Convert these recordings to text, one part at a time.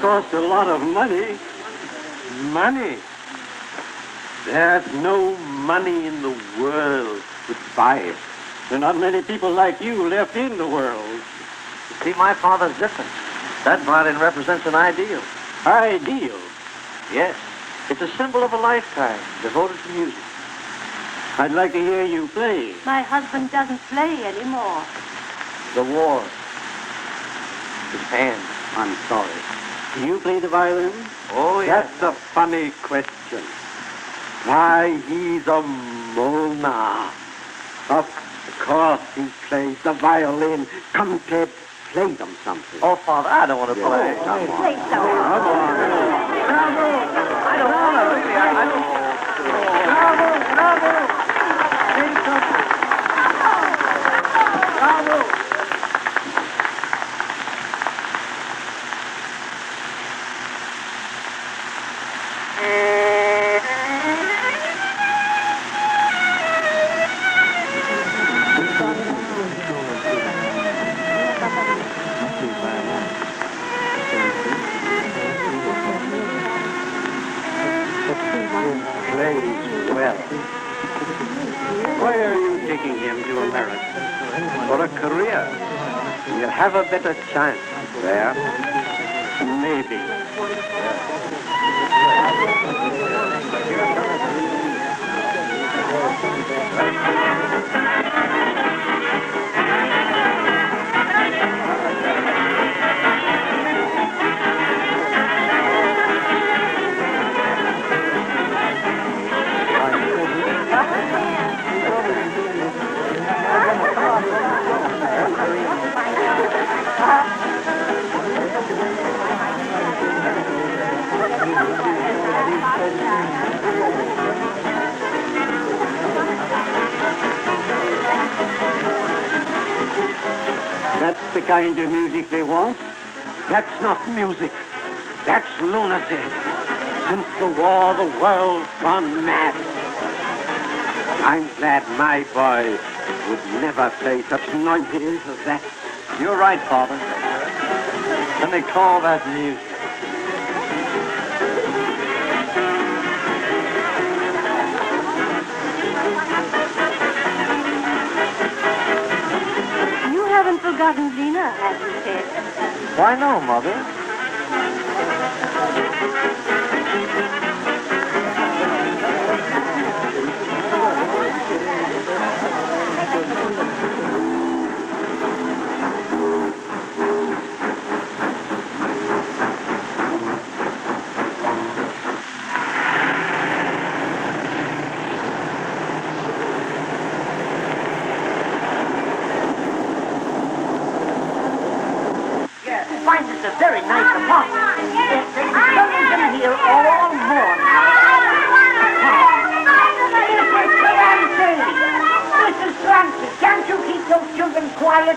cost a lot of money. Money? There's no money in the world to buy it. There are not many people like you left in the world. See, my father's different. That violin represents an ideal. Ideal? Yes. It's a symbol of a lifetime devoted to music. I'd like to hear you play. My husband doesn't play anymore. The war. His hand. I'm sorry. Do you play the violin? Oh, yes. That's a funny question. Why, he's a Mona. Of course he plays the violin. Come, Ted, play them something. Oh, Father, I don't want to play. Come on. Play something. Come on. I don't want to, really. I don't. Bravo! Bravo! Play something. Bravo! Plays well. Why are you taking him to America? For a career. You'll have a better chance there. Maybe. That's the kind of music they want. That's not music. That's lunacy. Since the war, the world's gone mad. I'm glad my boy would never play such noises as that. You're right, Father. Let me call that music. You haven't forgotten Lena, have you, Ted? Why no, Mother? I find this a very nice apartment. There's Pennington here all morning. Mrs. Francis, can't you keep those children quiet?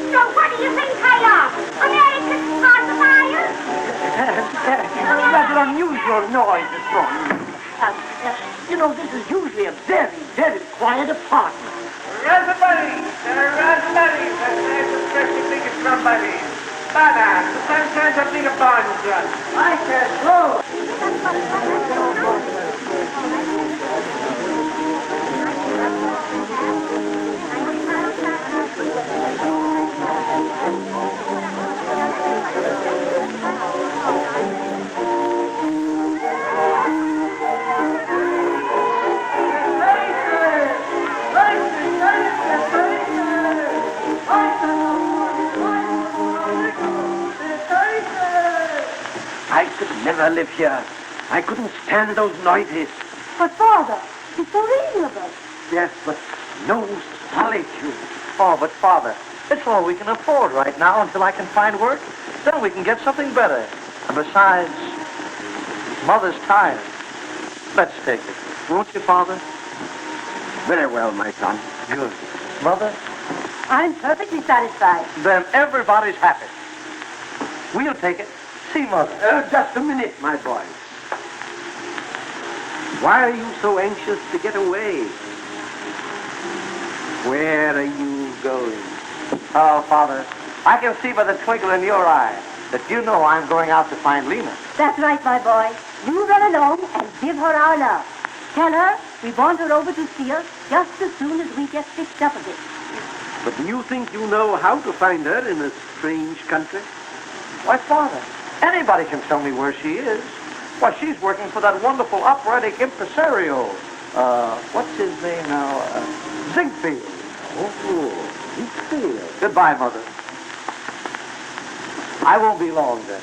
So what do you think I am? America's pacifier? Rather unusual noise this morning. You know, this is usually a very, very quiet apartment. Raspberry! Raspberry! That's especially big as somebody. Banana! Sometimes a big abundance. I said so. I could never live here. I couldn't stand those noises. But, Father, it's so reasonable. Yes, but no solitude. Oh, but Father, it's all we can afford right now until I can find work. Then we can get something better. And besides, Mother's tired. Let's take it. Won't you, Father? Very well, my son. Good. Mother? I'm perfectly satisfied. Then everybody's happy. We'll take it. See, Mother. Just a minute, my boy. Why are you so anxious to get away? Where are you going? Oh, Father, I can see by the twinkle in your eye that you know I'm going out to find Lena. That's right, my boy. You run along and give her our love. Tell her we want her over to see us just as soon as we get fixed up a bit. But do you think you know how to find her in a strange country? Why, Father, anybody can tell me where she is. Why, she's working for that wonderful operatic impresario. What's his name now? Ziegfeld. Oh, Ziegfeld. Goodbye, Mother. I won't be long then.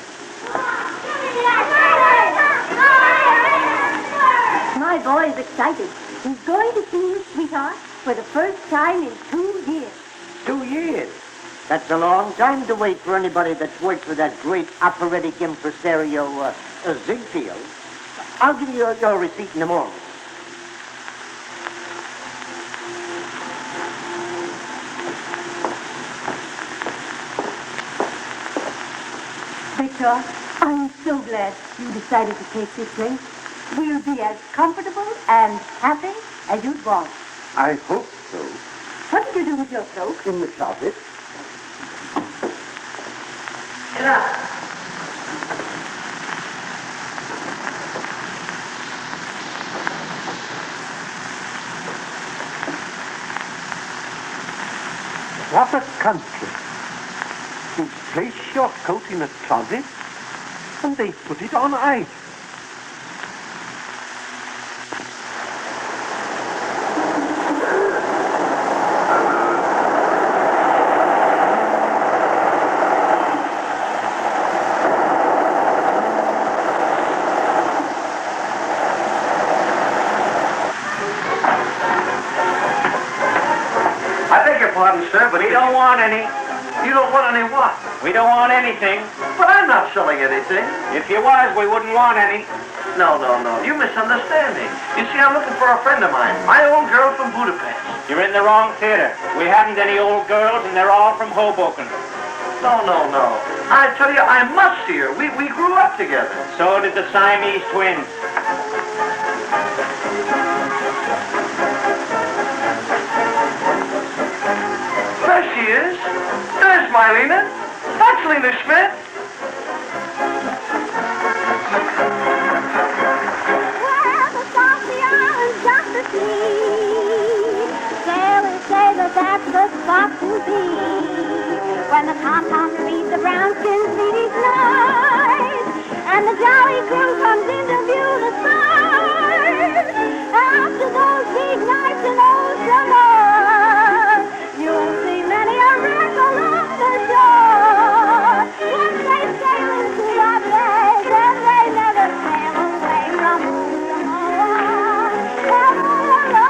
My boy is excited. He's going to see his sweetheart for the first time in 2 years. 2 years. That's a long time to wait for anybody that's worked for that great operatic impresario, Ziegfeld. I'll give you your receipt in the morning. Victor, I'm so glad you decided to take this drink. We'll be as comfortable and happy as you'd want. I hope so. What did you do with your cloak? In the closet. Get up. What a country. You place your coat in a closet, and they put it on ice. I beg your pardon, sir, but We don't want any. you don't want any what? We don't want anything. But I'm not selling anything. If you was, we wouldn't want any. No. You misunderstand me. You see, I'm looking for a friend of mine. My old girl from Budapest. You're in the wrong theater. We haven't any old girls, and they're all from Hoboken. No. I tell you, I must see her. We grew up together. So did the Siamese twins. There she is. There's my Lena. That's Lena Schmidt. Well, the salty island's just a sea. Sailors say that that's the spot to be. When the tom-toms read the brown-skin Swedish night, and the jolly crew comes in to view the stars. After those big nights in old summer, you'll see many a wreck along the shore. Once they sail into our bed, and they never sail away from Samoa.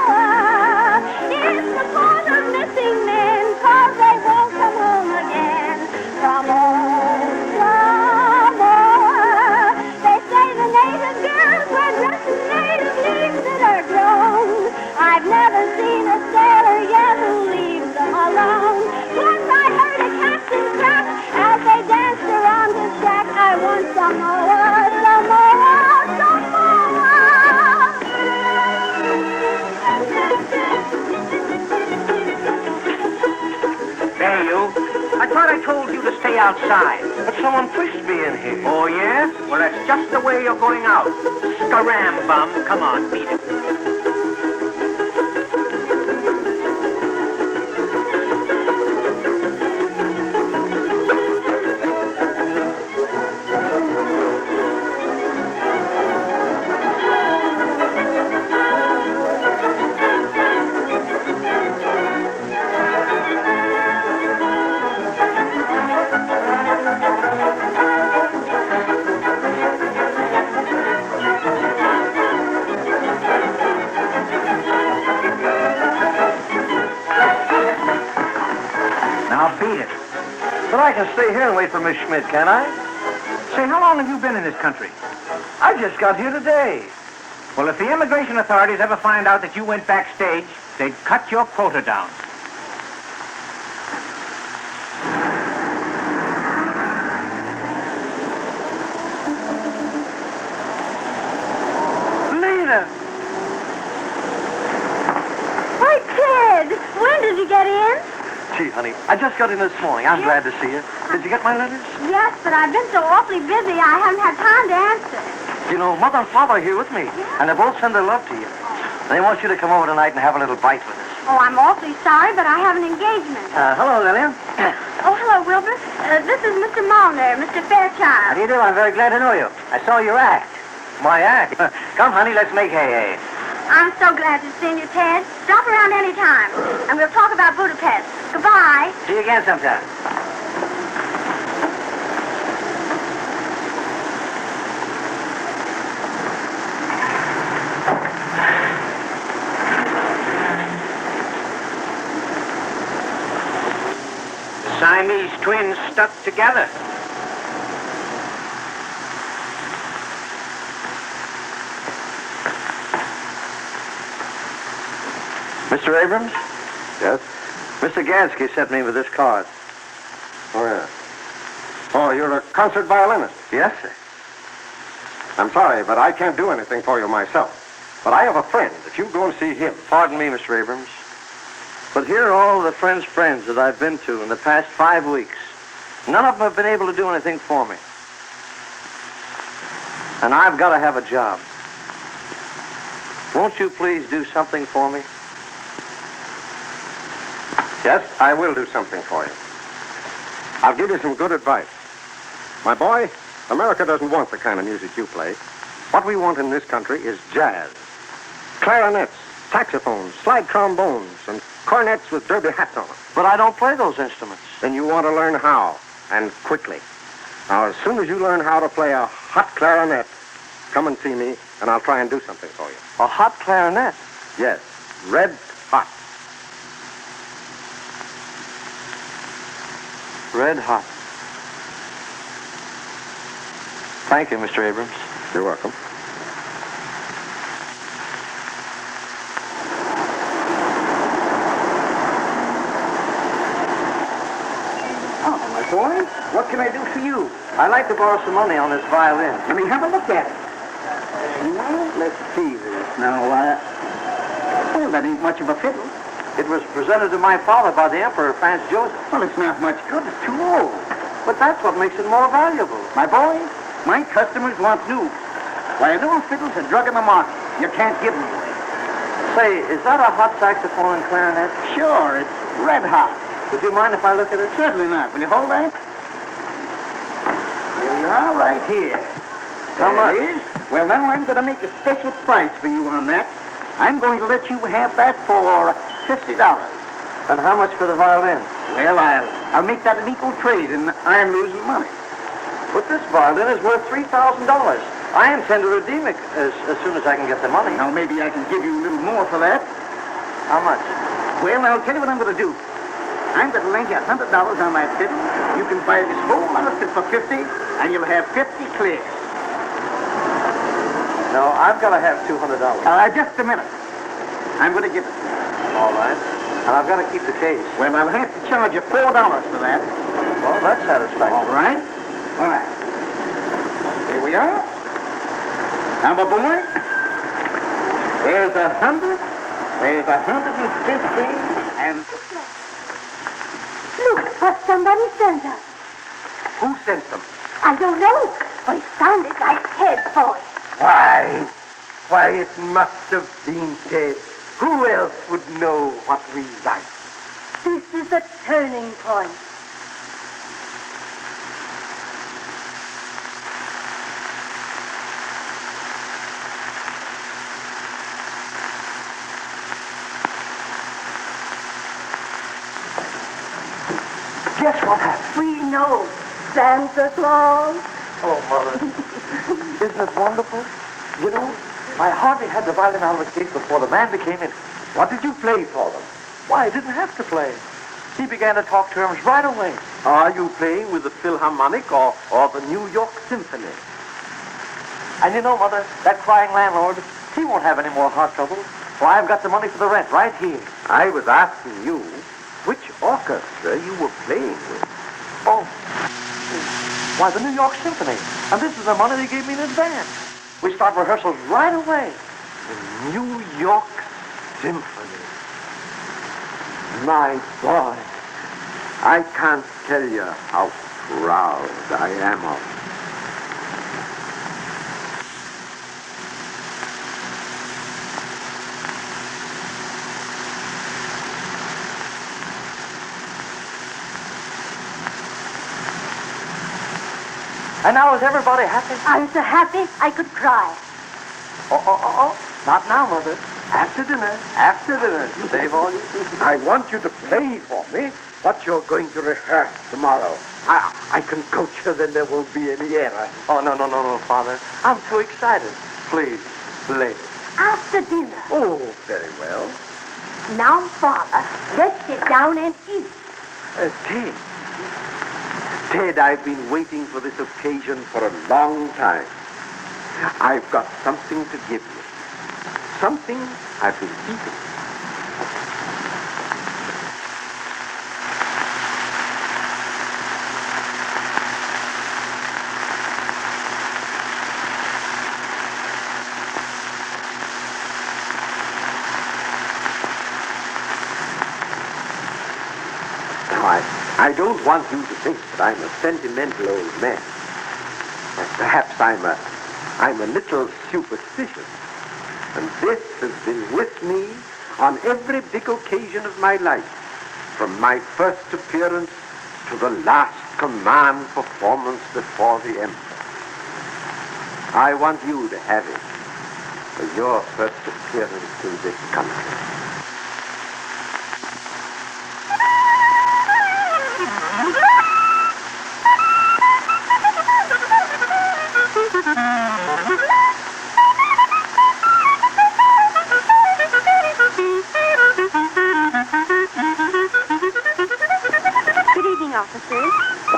It's the fault of missing men, 'cause they won't come home again from old Samoa. They say the native girls wear dresses made of leaves that are grown. I've never seen a sailor yet who leaves them alone. Once I heard a captain crack as they danced around his deck. I want Samoa, Samoa, Samoa. Hey, you. I thought I told you to stay outside. But someone pushed me in here. Oh, yeah? Well, that's just the way you're going out. Scram, bum. Come on, beat it. Now beat it. But I can stay here and wait for Miss Schmidt, can I? Say, how long have you been in this country? I just got here today. Well, if the immigration authorities ever find out that you went backstage, they'd cut your quota down. Lena! Hi, kid. When did you get in? Gee, honey. I just got in this morning. I'm glad to see you. Did you get my letters? Yes, but I've been so awfully busy, I haven't had time to answer. You know, Mother and Father are here with me, and they both send their love to you. They want you to come over tonight and have a little bite with us. Oh, I'm awfully sorry, but I have an engagement. Hello, Lillian. Oh, hello, Wilbur. This is Mr. Mulner, Mr. Fairchild. How do you do? I'm very glad to know you. I saw your act. My act? Come, honey, let's make hay. I'm so glad to see you, Ted. Stop around any time, and we'll talk about Budapest. Goodbye. See you again sometime. Siamese twins stuck together. Mr. Abrams? Yes? Mr. Gansky sent me with this card. Oh, yeah. Oh, you're a concert violinist. Yes, sir. I'm sorry, but I can't do anything for you myself. But I have a friend. If you go and see him. Pardon me, Mr. Abrams. But here are all the friends' friends that I've been to in the past 5 weeks. None of them have been able to do anything for me. And I've got to have a job. Won't you please do something for me? Yes, I will do something for you. I'll give you some good advice. My boy, America doesn't want the kind of music you play. What we want in this country is jazz. Clarinets, saxophones, slide trombones, and cornets with derby hats on them. But I don't play those instruments. Then you want to learn how, and quickly. Now, as soon as you learn how to play a hot clarinet, come and see me, and I'll try and do something for you. A hot clarinet? Yes, red hot. Red hot. Thank you, Mr. Abrams. You're welcome. Oh, my boy, what can I do for you? I'd like to borrow some money on this violin. Let me have a look at it. Well, let's see this. Now, well, that ain't much of a fiddle. It was presented to my father by the Emperor Franz Joseph. Well, it's not much good. It's too old. But that's what makes it more valuable. My boy, my customers want new. Why, little fiddles are drug in the market. You can't give them away. Say, is that a hot saxophone and clarinet? Sure, it's red hot. Would you mind if I look at it? Certainly not. Will you hold that? Here you are, right here. How much? There it is. Well, now I'm going to make a special price for you on that. I'm going to let you have that for $50. And how much for the violin? Well, I'll make that an equal trade, and I'm losing money. But this violin is worth $3,000. I intend to redeem it as soon as I can get the money. Now, maybe I can give you a little more for that. How much? Well, I'll tell you what I'm going to do. I'm going to lend you $100 on that fiddle. You can buy this whole outfit for $50, and you'll have 50 clear. No, I've got to have $200. Just a minute. I'm going to give it to you. All right. And I've got to keep the case. Well, I'll have to charge you $4 for that. Well, that's satisfactory. All right. All right. Here we are. Now, my boy, there's 100, there's 150, and... Look what somebody sent us. Who sent them? I don't know, but it sounded like Ted's voice. Why, it must have been Ted. Who else would know what we like? This is a turning point. Guess what happened? We know Santa Claus. Oh, Mother. Isn't it wonderful? You know, I hardly had the violin out of the case before the man became in. What did you play for them? Why, I didn't have to play. He began to talk terms right away. Are you playing with the Philharmonic or the New York Symphony? And you know, Mother, that crying landlord, he won't have any more heart trouble. For I've got the money for the rent right here. I was asking you which orchestra you were playing with. Oh, why, the New York Symphony. And this is the money they gave me in advance. We start rehearsals right away. The New York Symphony. My boy, I can't tell you how proud I am of you. And now is everybody happy? I'm so happy I could cry. Oh. Not now, Mother. After dinner. After dinner. Save all you. I want you to play for me what you're going to rehearse tomorrow. I can coach you, then there won't be any error. Oh, no, Father. I'm too excited. Please, play. After dinner. Oh, very well. Now, Father, let's sit down and eat. Ted. Ted, I've been waiting for this occasion for a long time. I've got something to give you. Something I've been keeping. I don't want you to think that I'm a sentimental old man. Perhaps I'm a little superstitious. And this has been with me on every big occasion of my life, from my first appearance to the last command performance before the Emperor. I want you to have it for your first appearance in this country.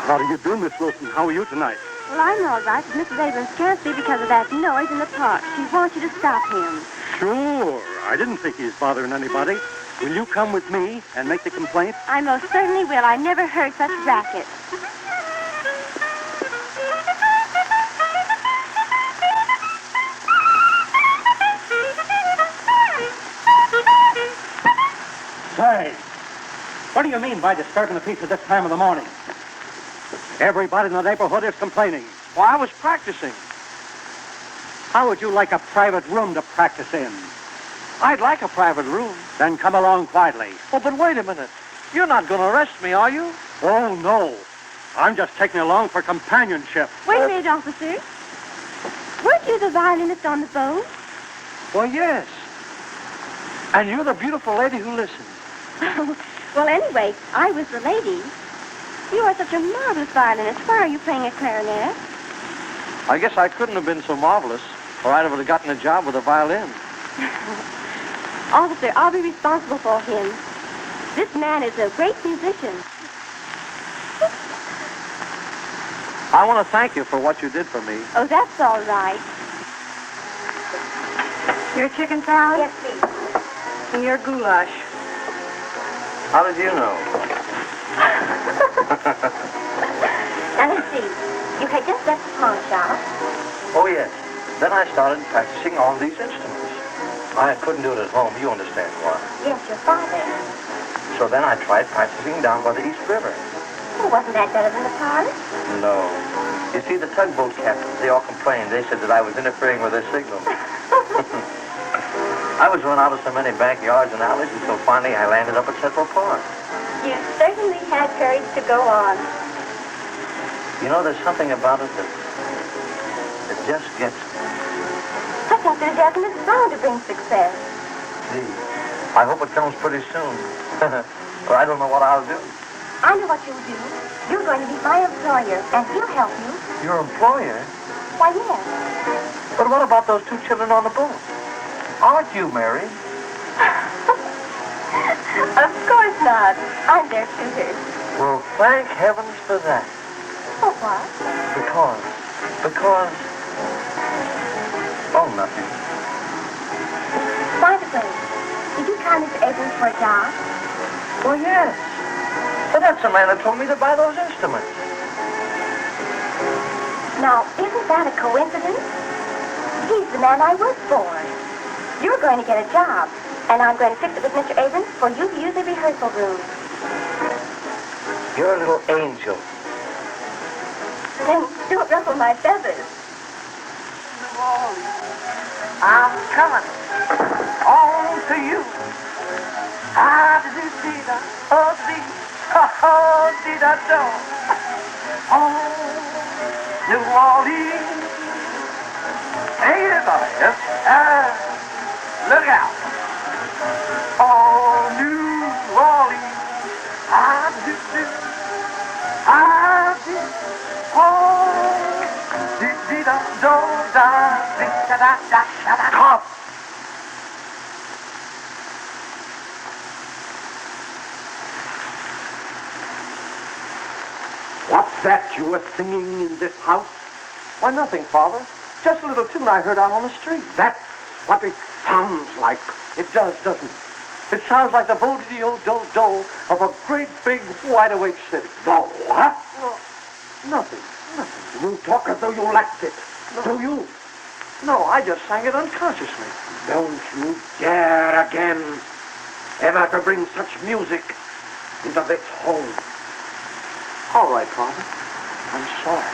How do you do, Miss Wilson? How are you tonight? Well, I'm all right, but Mrs. Abrams can't be because of that noise in the park. She wants you to stop him. Sure. I didn't think he's bothering anybody. Will you come with me and make the complaint? I most certainly will. I never heard such racket. Say, what do you mean by disturbing the peace at this time of the morning? Everybody in the neighborhood is complaining. Well, I was practicing. How would you like a private room to practice in? I'd like a private room. Then come along quietly. Oh, but wait a minute. You're not going to arrest me, are you? Oh, no. I'm just taking along for companionship. Wait a minute, officer. Weren't you the violinist on the boat? Well, yes. And you're the beautiful lady who listens. Well, anyway, I was the lady. You are such a marvelous violinist. Why are you playing a clarinet? I guess I couldn't have been so marvelous, or I'd have gotten a job with a violin. Officer, I'll be responsible for him. This man is a great musician. I want to thank you for what you did for me. Oh, that's all right. Your chicken salad? Yes, please. And your goulash. How did you know? Now, let's see. You had just left the pawn shop. Oh, yes. Then I started practicing on these instruments. I couldn't do it at home. You understand why. Yes, your father. So then I tried practicing down by the East River. Oh, wasn't that better than the park? No. You see, the tugboat captains, they all complained. They said that I was interfering with their signal. I was run out of so many backyards and alleys until finally I landed up at Central Park. You certainly had courage to go on. You know, there's something about it that just gets me. Such enthusiasm is bound to bring success. Gee, I hope it comes pretty soon. Or I don't know what I'll do. I know what you'll do. You're going to be my employer, and he'll help you. Your employer? Why, yes. But what about those two children on the boat? Aren't you married? Of course not. I'm their tutor. Well, thank heavens for that. For what? Because... Oh, nothing. By the way, did you try Mr. Abrams for a job? Well, yes. But that's the man that told me to buy those instruments. Now, isn't that a coincidence? He's the man I work for. You're going to get a job, and I'm going to fix it with Mr. Abrams for you to use the rehearsal room. You're a little angel. Then don't ruffle my feathers. I'm coming on to you. Ah, dee-dee-da, oh, dee, oh, dee-da-do. Oh, New Orleans. Hey, everybody, look out. Oh, New Orleans. Ah, dee-dee, ah, dee, oh, dee-dee-da-do, da, dee-da-da-da-da-da. Stop. What's that you were singing in this house? Why, nothing, Father. Just a little tune I heard out on the street. That's what it sounds like. It does, doesn't it? It sounds like the bo-de-do-do-do of a great big wide-awake city. The what? Well, nothing. You talk as though you lacked it. Do you? No, I just sang it unconsciously. Don't you dare again ever to bring such music into this home. All right, Father. I'm sorry.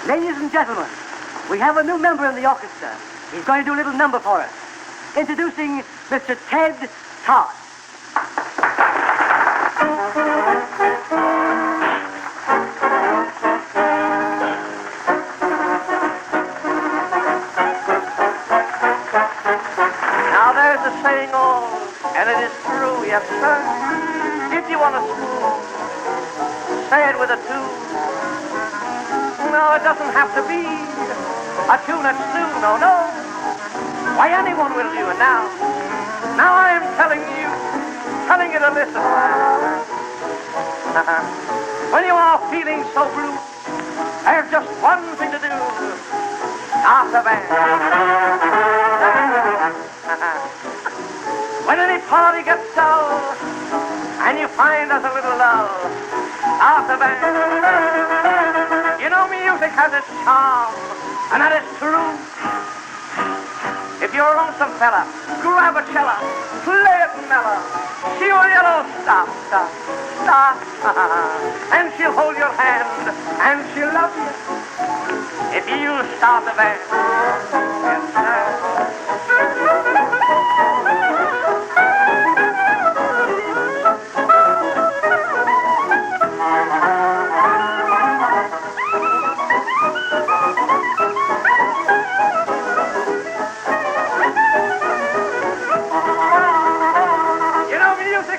Ladies and gentlemen, we have a new member in the orchestra. He's going to do a little number for us. Introducing Mr. Ted Todd. Now there's a saying old, and it is true, yes, sir. If you want a spoon, say it with a tune. No, it doesn't have to be a tune that's new, no. Why, anyone will do. And now I am telling you to listen. When you are feeling so blue, there's just one thing to do. Start the band. When any party gets dull, and you find there's a little lull, start the band. You know music has its charm, and that is true. If you're a lonesome fella, grab a cello, play it mellow. She will yellow, stop, and she'll hold your hand, and she'll love you. If you start the band, yes, sir.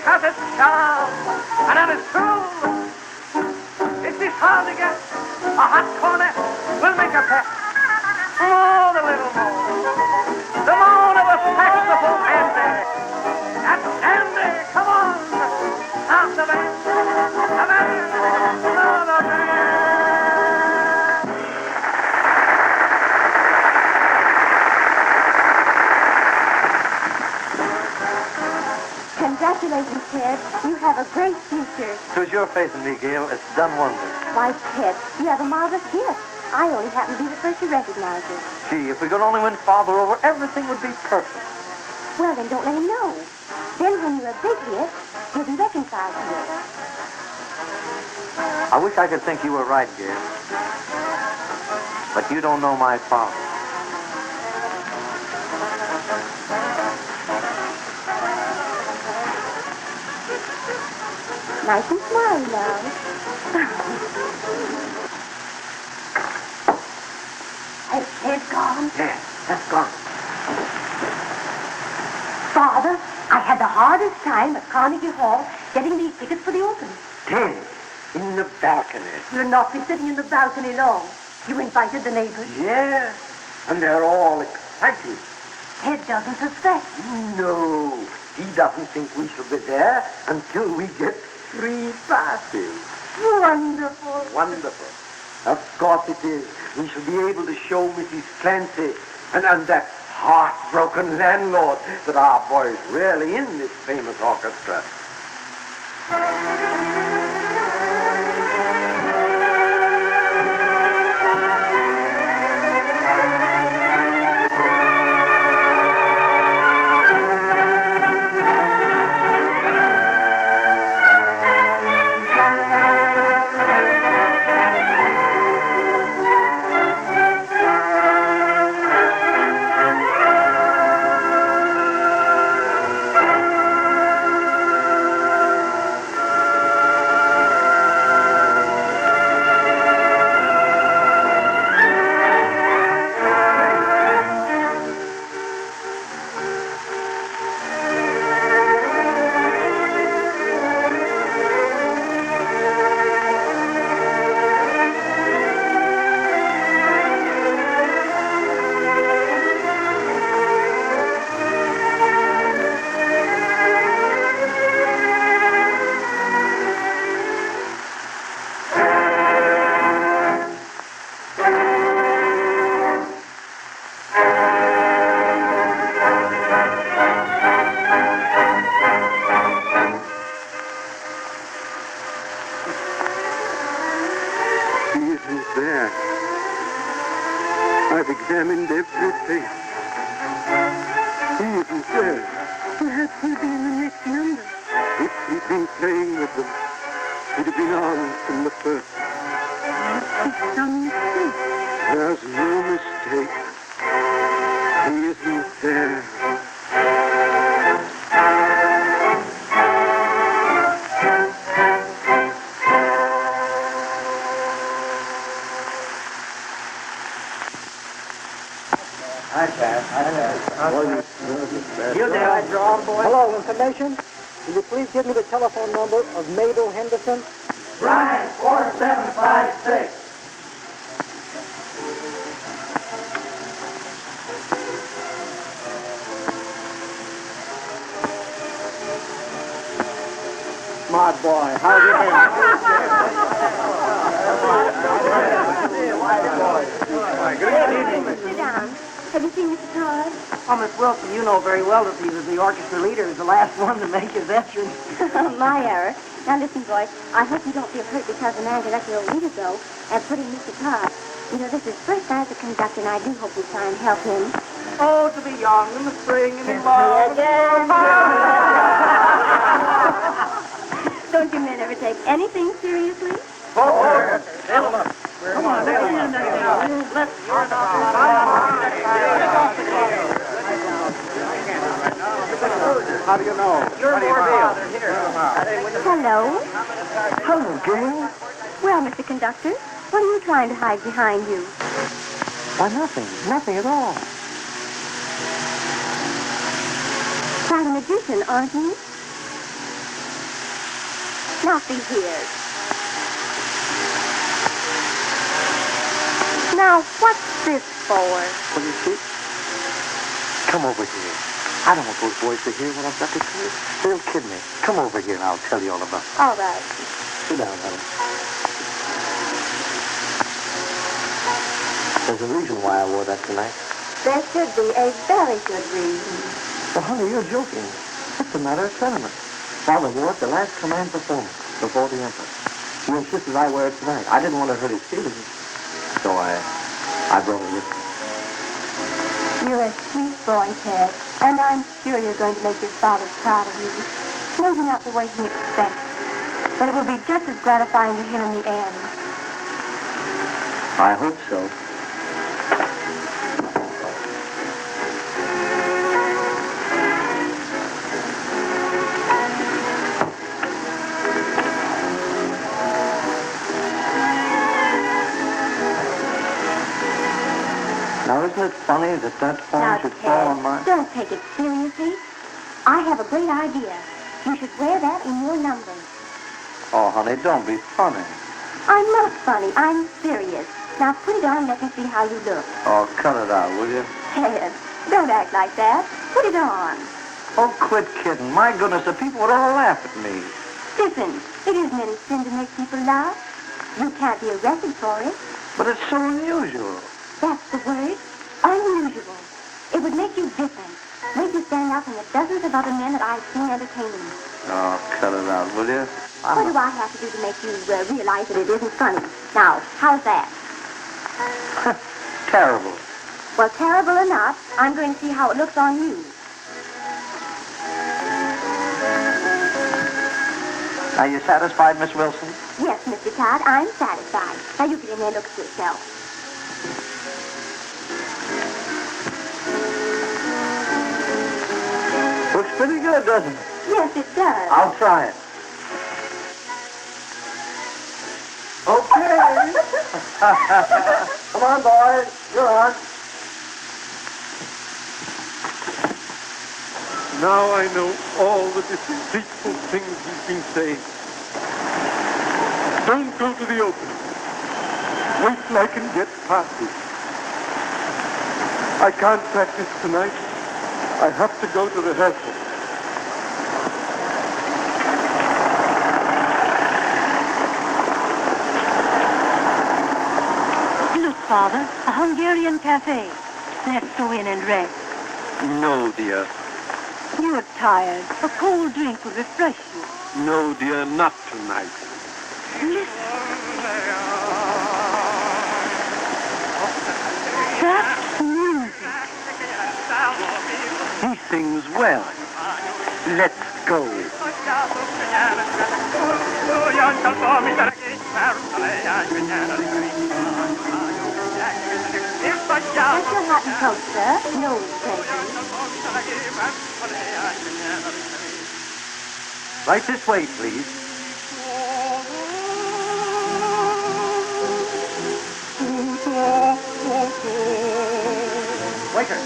Has its charm, and that is true. It's this hard to get a hot cornet will make a pet. Oh, the little moan. The moan of a saxophone handy. That's dandy. Come on. Stop the band. The band. Oh, the band. Congratulations, Ted. You have a great future. It was your faith in me, Gail. It's done wonders. Why, Ted, you have a marvelous gift. I only happen to be the first to recognize it. Gee, if we could only win Father over, everything would be perfect. Well, then don't let him know. Then when you're a big hit, he'll be reconciled to it. I wish I could think you were right, Gail. But you don't know my father. Nice and smiley now. Has Ted gone? Yes, that's gone. Father, I had the hardest time at Carnegie Hall getting these tickets for the opening. Ted, in the balcony. You'll not be sitting in the balcony long. You invited the neighbors. Yes, and they're all excited. Ted doesn't suspect. No, he doesn't think we shall be there until we get free passes. Wonderful. Wonderful. Of course it is. We shall be able to show Mrs. Clancy and that heartbroken landlord that our boy's really in this famous orchestra. examined every face. He isn't there. Perhaps he'll be in the next number. If he'd been playing with them, he'd have been on from the first. It's some mistake. There's no mistake. He isn't there. Hello, information. Will you please give me the telephone number of Mabel Henderson? Brian, 4756. Smart boy. How have you been? Sit down. Have you seen Mr. Todd? Oh, Miss Wilson, you know very well that he was the orchestra leader. He was the last one to make his entrance. My error. Now listen, boy. I hope you don't feel hurt because the manager let your leader go and put in Mr. Todd. You know, this is his first night as a conductor, and I do hope you try and help him. Oh, to be young in the spring and in fall. Don't you men ever take anything seriously? Forward. Gentlemen. Come on, let's hear it How do you know? You're more father here. Hello? Hello, girl. Well, Mr. Conductor, what are you trying to hide behind you? Why, nothing. Nothing at all. Quite a magician, aren't you? Now see here. Now, what's this for? Well, you see, come over here. I don't want those boys to hear what I've got to say. They'll kid me. Come over here and I'll tell you all about it. All right. Sit down, honey. There's a reason why I wore that tonight. There should be a very good reason. Well, honey, you're joking. It's a matter of sentiment. Father wore it the last command performance before the Emperor. He insisted I wear it tonight. I didn't want to hurt his feelings, so I brought it with me. You're a sweet boy, Ted, and I'm sure you're going to make your father proud of you. Maybe not the way he expects, but it will be just as gratifying to him in the end. I hope so. Now, isn't it funny that phone Now, should fall Ted, on my... don't take it seriously. I have a great idea. You should wear that in your numbers. Oh, honey, don't be funny. I'm not funny. I'm serious. Now put it on and let me see how you look. Oh, cut it out, will you? Ted, don't act like that. Put it on. Oh, quit kidding. My goodness, the people would all laugh at me. Listen, it isn't any sin to make people laugh. You can't be arrested for it. But it's so unusual. That's the word. Unusual. It would make you different. Make you stand out from the dozens of other men that I've seen entertaining. Oh, cut it out, will you? What do I have to do to make you realize that it isn't funny? Now, how's that? Terrible. Well, terrible or not, I'm going to see how it looks on you. Are you satisfied, Miss Wilson? Yes, Mr. Todd, I'm satisfied. Now you get in there and look at yourself. Looks pretty good, doesn't it? Yes, it does. I'll try it. Okay. Come on, boys. You're on. Now I know all the deceitful things he's been saying. Don't go to the open. Wait till I can get past it. I can't practice tonight. I have to go to rehearsal. Look, Father, a Hungarian cafe. Let's go in and rest. No, dear. You're tired. A cold drink will refresh you. No, dear, not tonight. Listen. That's music. He sings well. Let's go. That's your hot and coat, sir. No, thank you. Right this way, please. Waiter.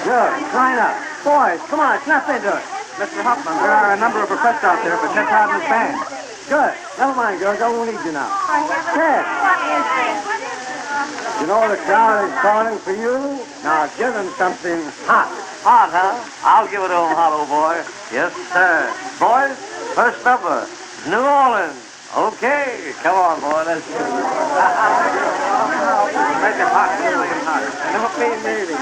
Good. Line up. Boys, come on, snap into it. Mr. Huffman, there are a number of requests out there for Ted Todd and his band. Good. Never mind, girls. I won't need you now. Ted. You know the crowd is calling for you. Now give them something hot. Hot, huh? I'll give it to him, hot, old boy. Yes, sir. Boys, first number, New Orleans. Okay, come on, boy, let's do it. Make it hot, really hot. Don't be needy.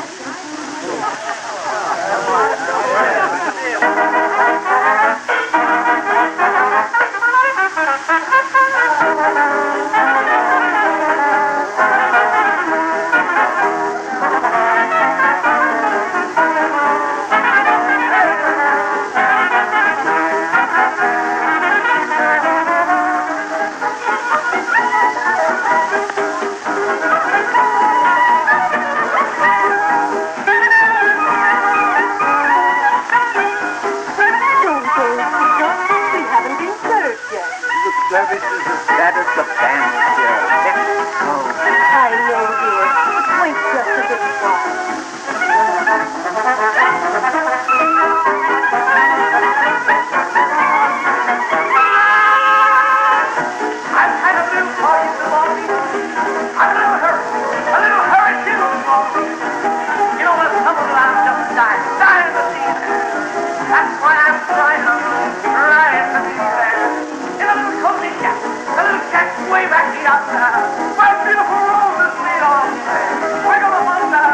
Service is as bad as the band here. Let's go. I know, dear. Wait just a little while. I've had a little party this morning. I'm in a little hurry. A little hurry, too. You know, there's someone around just dying to see you there. That's why I'm trying to be there. In a little cozy shack. A little shack way back the outside. My beautiful roses lead on there. We're gonna wonder.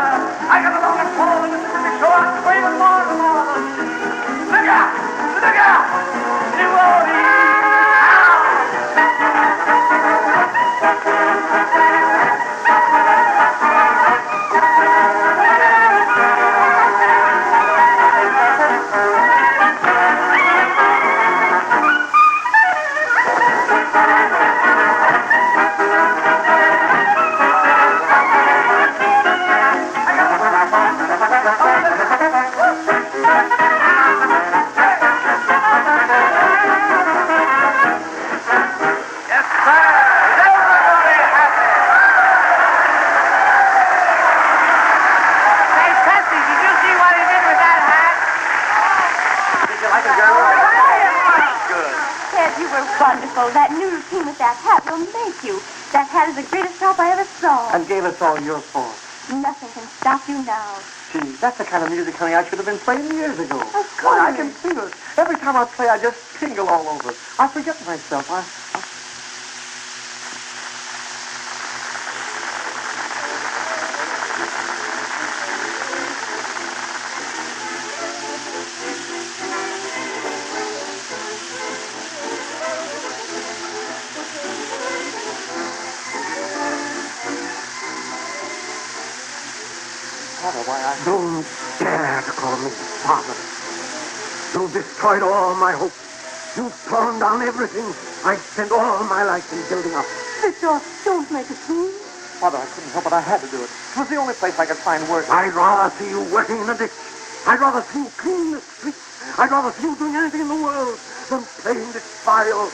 I got a long and fall in the Mississippi shore. I'm waiting more and more. Look out! Look out! New Orleans! Wonderful. That new routine with that hat will make you. That hat is the greatest help I ever saw. And gave us all your fault. Nothing can stop you now. Gee, that's the kind of music, honey, I should have been playing years ago. Of course. Why, I can feel it. Every time I play, I just tingle all over. I forget myself. Don't dare to call me father. You've destroyed all my hopes. You've torn down everything I spent all my life in building up. Victor, don't make a scene. Father, I couldn't help it. I had to do it. It was the only place I could find work. I'd rather see you working in a ditch. I'd rather see you cleaning the streets. I'd rather see you doing anything in the world than playing this vile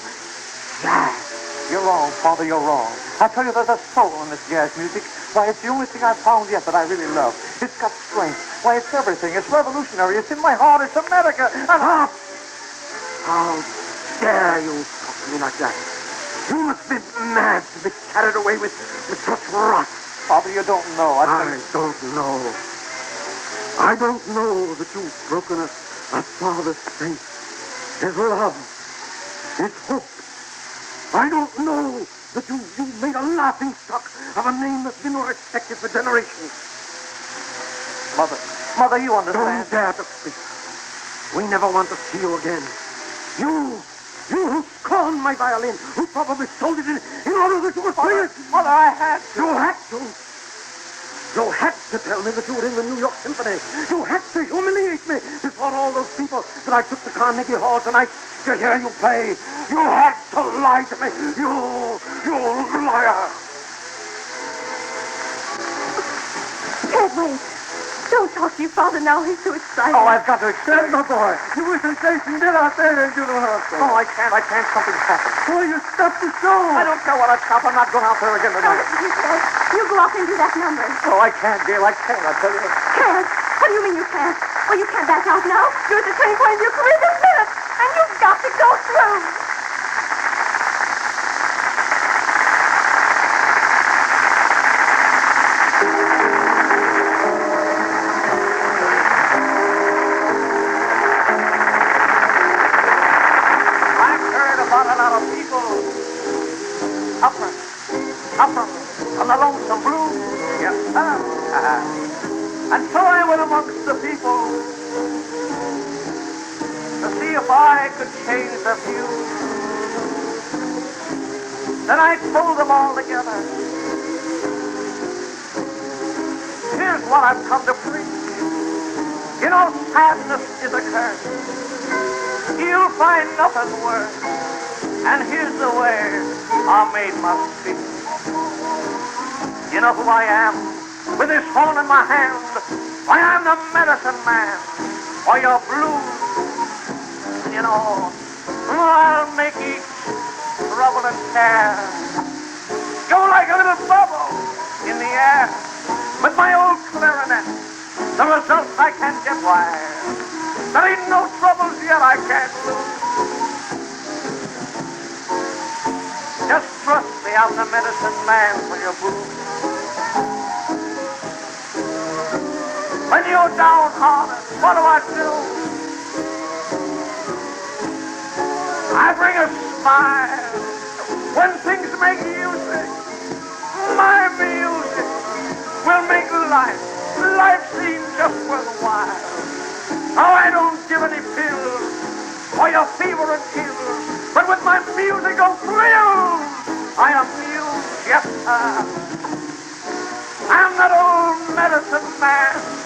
jazz. You're wrong, Father, you're wrong. I tell you, there's a soul in this jazz music. Why, it's the only thing I've found yet that I really love. It's got strength. Why, it's everything. It's revolutionary. It's in my heart. It's America. And Stop! How dare you talk to me like that? You must be mad to be carried away with such rot. Father, you don't know. I don't know. I don't know that you've broken a father's faith, his love, his hope. I don't know that you made a laughing stock of a name that's been respected for generations. Mother, you understand. Don't dare to speak. We never want to see you again. You who scorned my violin, who probably sold it in order that you would play it. Mother, I had to. You had to. You had to tell me that you were in the New York Symphony. You had to humiliate me before all those people that I took to Carnegie Hall tonight to hear you play. You had to lie to me. You liar. Ted, wait. Don't talk to your father now. He's too excited. Oh, I've got to accept. My boy, you were sensation. Get out there and do the rehearsal. Oh, I can't. Something's happened. Oh, you stopped the show. I don't care what I stop. I'm not going out there again tonight. You Ted. You go off and do that number. Oh, I can't, dear. I can't. I tell you. Can't? What do you mean you can't? Well, you can't back out now. You're at the turning point of your career this minute. And you've got to go through. On the lonesome blue. Yes, sir. And so I went amongst the people to see if I could change their views. Then I pulled them all together. Here's what I've come to preach. You know, sadness is a curse. You'll find nothing worse. And here's the way our maid must speak. You know who I am? With this phone in my hand, I am the medicine man. For your blues, you know, I'll make each trouble and care go like a little bubble in the air. With my old clarinet, the results I can't get wire. There ain't no troubles yet I can't lose. Just trust me, I'm the medicine man for your blues. When you're downhearted, what do? I bring a smile when things make you sick. My music will make life seem just worthwhile. Oh, I don't give any pills for your fever and chills, but with my musical thrills, I amuse, yes sir. I'm that old medicine man.